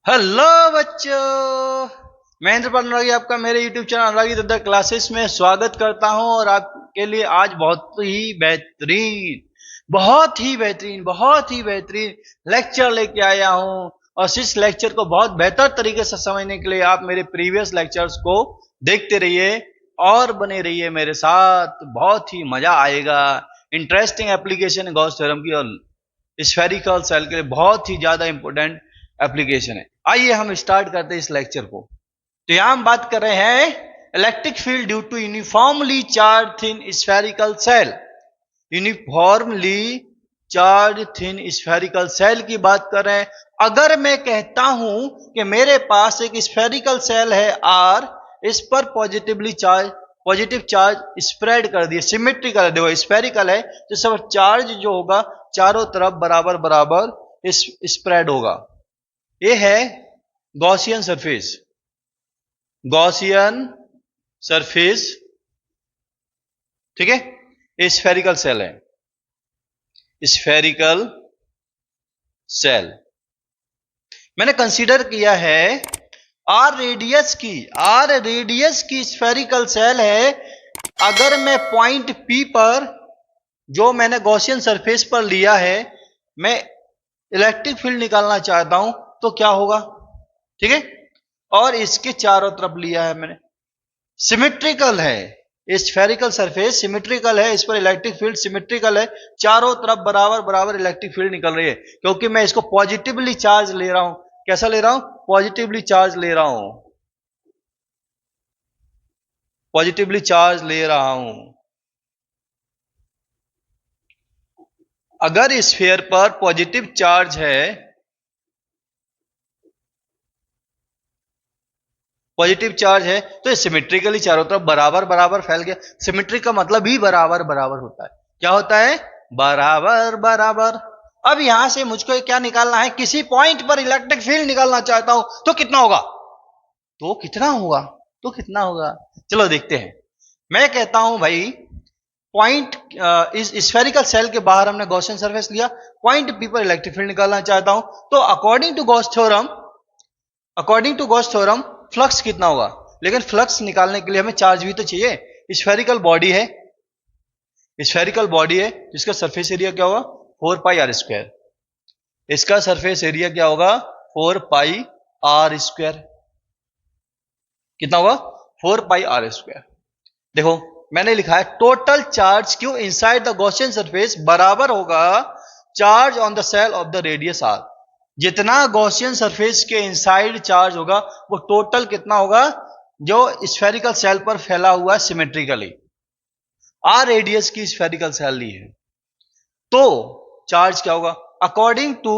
Hello बच्चों, मैं इंद्रपाल अनुरागी आपका मेरे YouTube चैनल अनुरागी दत्ता क्लासेस में स्वागत करता हूं। और आपके लिए आज बहुत ही बेहतरीन लेक्चर लेके आया हूं। और इस लेक्चर को बहुत बेहतर तरीके से समझने के लिए आप मेरे प्रीवियस लेक्चर्स को देखते रहिए और बने रहिए मेरे साथ। बहुत ही मजा आएगा। इंटरेस्टिंग एप्लीकेशन है गॉस थ्योरम की, और स्फेरिकल सेल के लिए बहुत ही ज्यादा इंपॉर्टेंट एप्लीकेशन है। आइए हम स्टार्ट करते हैं इस लेक्चर को। तो यहां हम बात कर रहे हैं electric field due to uniformly charged thin spherical shell. Uniformly charged thin spherical shell की बात कर रहे हैं। अगर मैं कहता हूं कि मेरे पास एक स्फेरिकल सेल है आर, इस पर पॉजिटिव चार्ज स्प्रेड कर दिए, सिमेट्रिकल है, देखो स्फेरिकल है तो सब चार्ज जो होगा चारों तरफ बराबर बराबर स्प्रेड होगा। ये है गॉसियन सरफेस। गॉसियन सरफेस, ठीक है। ये स्फेरिकल सेल है, स्फेरिकल सेल मैंने कंसीडर किया है आर रेडियस की स्फेरिकल सेल है। अगर मैं पॉइंट पी पर, जो मैंने गॉसियन सरफेस पर लिया है, मैं इलेक्ट्रिक फील्ड निकालना चाहता हूं तो क्या होगा, ठीक है। और इसके चारों तरफ लिया है मैंने, सिमेट्रिकल है, स्फेरिकल सरफेस सिमेट्रिकल है, इस पर इलेक्ट्रिक फील्ड सिमेट्रिकल है, चारों तरफ बराबर बराबर इलेक्ट्रिक फील्ड निकल रही है क्योंकि मैं इसको पॉजिटिवली चार्ज ले रहा हूं। कैसा ले रहा हूं? पॉजिटिवली चार्ज ले रहा हूं, पॉजिटिवली चार्ज ले रहा हूं। अगर स्फीयर पर पॉजिटिव चार्ज है, पॉजिटिव चार्ज है तो सिमेट्रिकली चारों तरफ बराबर बराबर फैल गया। सिमेट्रिक का मतलब ही बराबर बराबर होता है। क्या होता है? बराबर बराबर। अब यहां से मुझको क्या निकालना है? किसी पॉइंट पर इलेक्ट्रिक फील्ड निकालना चाहता हूं तो कितना होगा, तो कितना होगा चलो देखते हैं। मैं कहता हूं भाई, पॉइंट इस स्फेरिकल सेल के बाहर हमने गॉसियन सरफेस लिया, पॉइंट पी पर इलेक्ट्रिक फील्ड निकालना चाहता हूं तो according to Gauss theorem flux कितना होगा। लेकिन फ्लक्स निकालने के लिए हमें चार्ज भी तो चाहिए। स्फेरिकल बॉडी है जिसका सरफेस एरिया क्या होगा? 4 पाई आर स्क्वायर। इसका सरफेस एरिया क्या होगा? 4 पाई आर स्क्वायर। कितना होगा? 4 पाई आर स्क्वायर। देखो मैंने लिखा है total charge Q inside the Gaussian surface बराबर होगा charge on the shell of the radius R. जितना गॉसियन सरफेस के इनसाइड चार्ज होगा वो टोटल कितना होगा जो स्फेरिकल सेल पर फैला हुआ है सिमेट्रिकली। आर रेडियस की स्फेरिकल सेल ली है तो चार्ज क्या होगा according to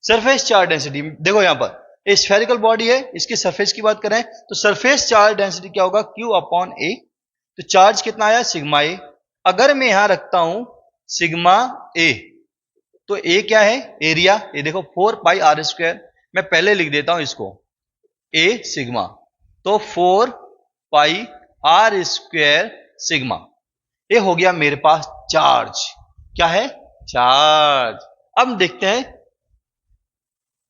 surface charge density. देखो यहां पर स्फेरिकल बॉडी है, इसकी सरफेस की बात करें तो सरफेस चार्ज डेंसिटी क्या होगा? क्यू अपॉन ए। तो चार्ज कितना आया? सिग्मा ए। अगर मैं यहां रखता हूं सिग्मा ए तो ए क्या है? एरिया। ये देखो 4 पाई आर स्क्वायर, मैं पहले लिख देता हूं इसको ए सिग्मा। तो 4 पाई आर स्क्वायर सिग्मा, ये हो गया मेरे पास चार्ज। क्या है? चार्ज। अब देखते हैं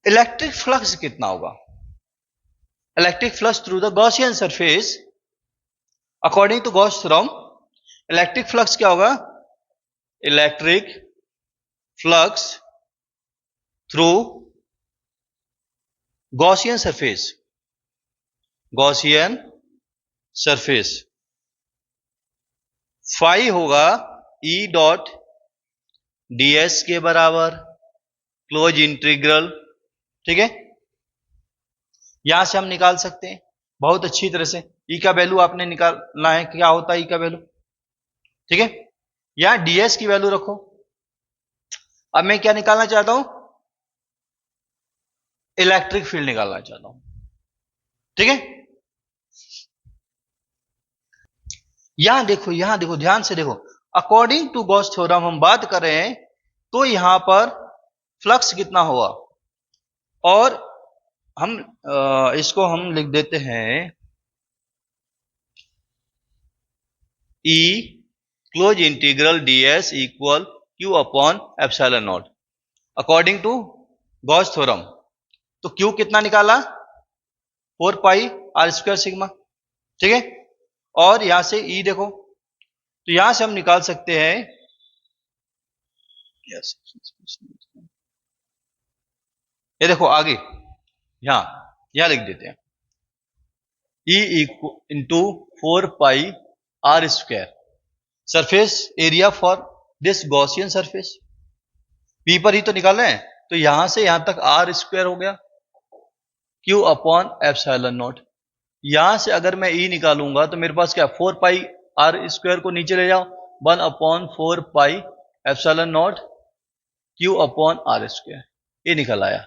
इलेक्ट्रिक फ्लक्स कितना होगा। Electric flux through the Gaussian surface according to Gauss theorem, electric flux क्या होगा? Electric flux through Gaussian surface phi होगा ई डॉट ds के बराबर, क्लोज इंटीग्रल, ठीक है। यहां से हम निकाल सकते हैं बहुत अच्छी तरह से। ई का वैल्यू आपने निकालना है, क्या होता है ई का वैल्यू, ठीक है। यहां ds की वैल्यू रखो। अब मैं क्या निकालना चाहता हूं? इलेक्ट्रिक फील्ड निकालना चाहता हूं, ठीक है। यहां देखो ध्यान से देखो, अकॉर्डिंग टू गॉस थ्योरम हम बात कर रहे हैं तो यहां पर फ्लक्स कितना होगा। और हम इसको हम लिख देते हैं E close integral ds equal Q upon epsilon naught according to Gauss theorem. तो Q कितना निकाला 4 पाई आर स्क्वायर सिग्मा, ठीक है। और यहां से E देखो, तो यहां से हम निकाल सकते हैं ये देखो आगे यहां लिख देते हैं E into 4 pi r square surface area for this Gaussian surface, P पर ही तो निकाल रहे हैं, तो यहां से यहां तक आर स्क्वायर हो गया Q अपॉन एप्सिलॉन नॉट। यहां से अगर मैं E निकालूंगा तो मेरे पास क्या 4 पाई आर स्क्वायर को नीचे ले जाओ 1 upon 4 pi epsilon naught Q upon r square, ये निकल आया।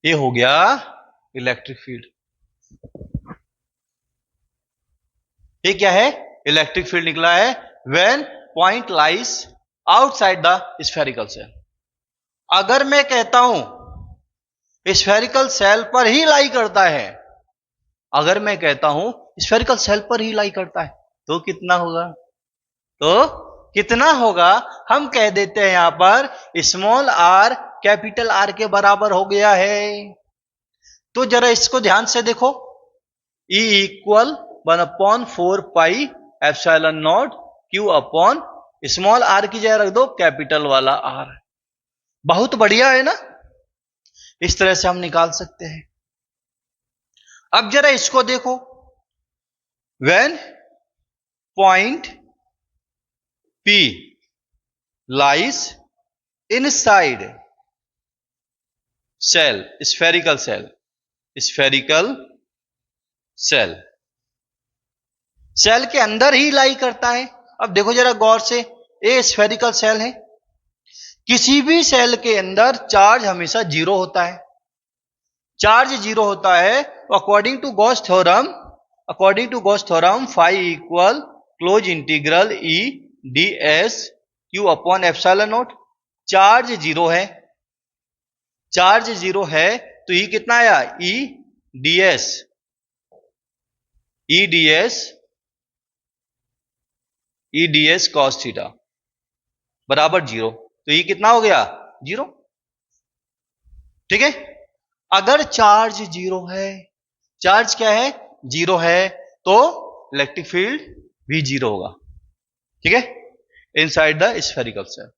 ये हो गया इलेक्ट्रिक फील्ड। ये क्या है? इलेक्ट्रिक फील्ड निकला है when point lies outside the spherical shell. अगर मैं कहता हूं स्फेरिकल सेल पर ही लाई करता है, अगर मैं कहता हूं स्फेरिकल सेल पर ही लाई करता है, तो कितना होगा? हम कह देते हैं यहां पर स्मॉल आर कैपिटल आर के बराबर हो गया है। तो जरा इसको ध्यान से देखो, E equal 1 upon 4 pi epsilon naught Q upon small r की जगह रख दो कैपिटल वाला आर। बहुत बढ़िया है ना, इस तरह से हम निकाल सकते हैं। अब जरा इसको देखो, when point P lies inside shell, spherical shell, shell के अंदर ही लाई करता है। अब देखो जरा गौर से, ये स्फेरिकल सेल है, किसी भी सेल के अंदर चार्ज हमेशा जीरो होता है। चार्ज जीरो होता है तो according to Gauss theorem phi equal close integral E ds Q upon epsilon naught. Charge zero है, तो E कितना आया? E ds cos थीटा बराबर जीरो, तो E कितना हो गया? जीरो, ठीक है। अगर चार्ज जीरो है, चार्ज क्या है? जीरो है, तो इलेक्ट्रिक फील्ड भी जीरो होगा, ठीक है, इनसाइड द स्फेरिकल सेल।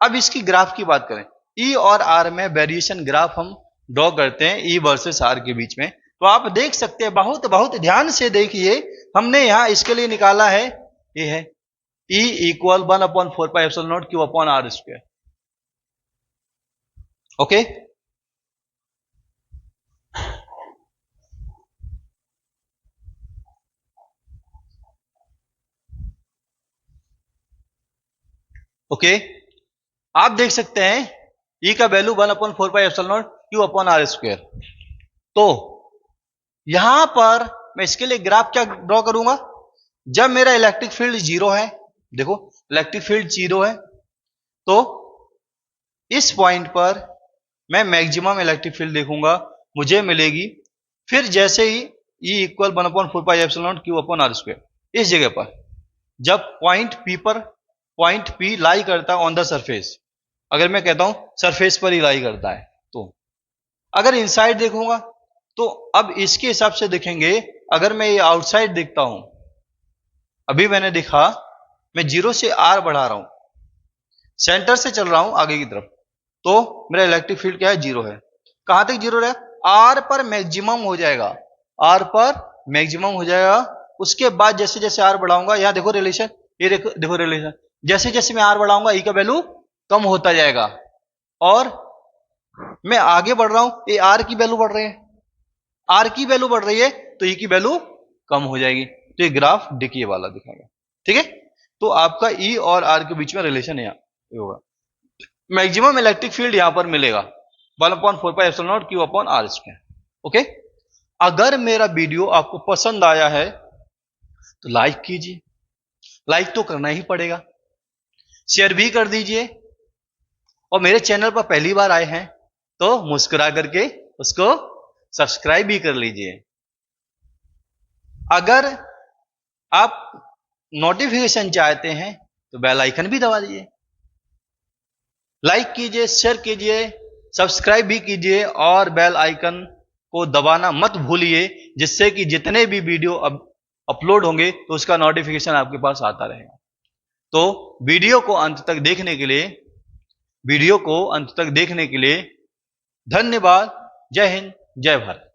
अब इसकी ग्राफ की बात करें, E और R में वेरिएशन ग्राफ हम ड्रॉ करते हैं E वर्सेस R के बीच में, तो आप देख सकते हैं, बहुत ध्यान से देखिए, हमने यहां इसके लिए निकाला है, ये है E equal 1 upon 4 pi epsilon naught Q upon r square, okay. Okay, आप देख सकते हैं E का value 1 upon 4 pi epsilon naught Q upon r square. तो यहां पर मैं इसके लिए ग्राफ क्या ड्रॉ करूंगा? जब मेरा इलेक्ट्रिक फील्ड जीरो है, देखो इलेक्ट्रिक फील्ड जीरो है, तो इस पॉइंट पर मैं मैक्सिमम इलेक्ट्रिक फील्ड देखूंगा, मुझे मिलेगी। फिर जैसे ही E equal 1 upon 4 pi epsilon naught Q upon r square, इस जगह पर जब पॉइंट P लाई करता है ऑन द सरफेस, अगर मैं कहता हूं सरफेस पर ही लाई करता है, तो अगर इनसाइड देखूंगा तो अब इसके हिसाब से देखेंगे। अगर मैं ये आउटसाइड देखता हूं, अभी मैंने देखा मैं जीरो से R बढ़ा रहा हूं, सेंटर से चल रहा हूं आगे की तरफ, तो मेरा इलेक्ट्रिक फील्ड क्या है? जीरो है। कहां तक जीरो है? R पर मैक्सिमम हो जाएगा, उसके बाद जैसे जैसे R बढ़ाऊंगा, यहां देखो रिलेशन, ये देखो रिलेशन, जैसे जैसे मैं R बढ़ाऊंगा E का वैल्यू कम होता जाएगा, और मैं आगे बढ़ रहा हूं, ये R की वैल्यू बढ़ रही है, तो E की वैल्यू कम हो जाएगी। तो ये ग्राफ डिके वाला दिखाएगा, ठीक है। तो आपका E और R के बीच में रिलेशन यहां होगा, मैक्सिमम इलेक्ट्रिक फील्ड यहां पर मिलेगा 1 upon 4 pi epsilon naught Q upon r square, okay. अगर मेरा वीडियो आपको पसंद आया है तो लाइक कीजिए, लाइक तो करना ही पड़ेगा, शेयर भी कर दीजिए, और मेरे चैनल पर पहली बार आए हैं तो मुस्कुरा करके उसको सब्सक्राइब भी कर लीजिए। अगर आप नोटिफिकेशन चाहते हैं तो बेल आइकन भी दबा दीजिए, लाइक कीजिए, शेयर कीजिए, सब्सक्राइब भी कीजिए और बेल आइकन को दबाना मत भूलिए, जिससे कि जितने भी वीडियो अपलोड होंगे तो उसका नोटिफिकेशन आपके पास आता रहेगा। तो वीडियो को अंत तक देखने के लिए धन्यवाद। जय हिंद, जय भारत।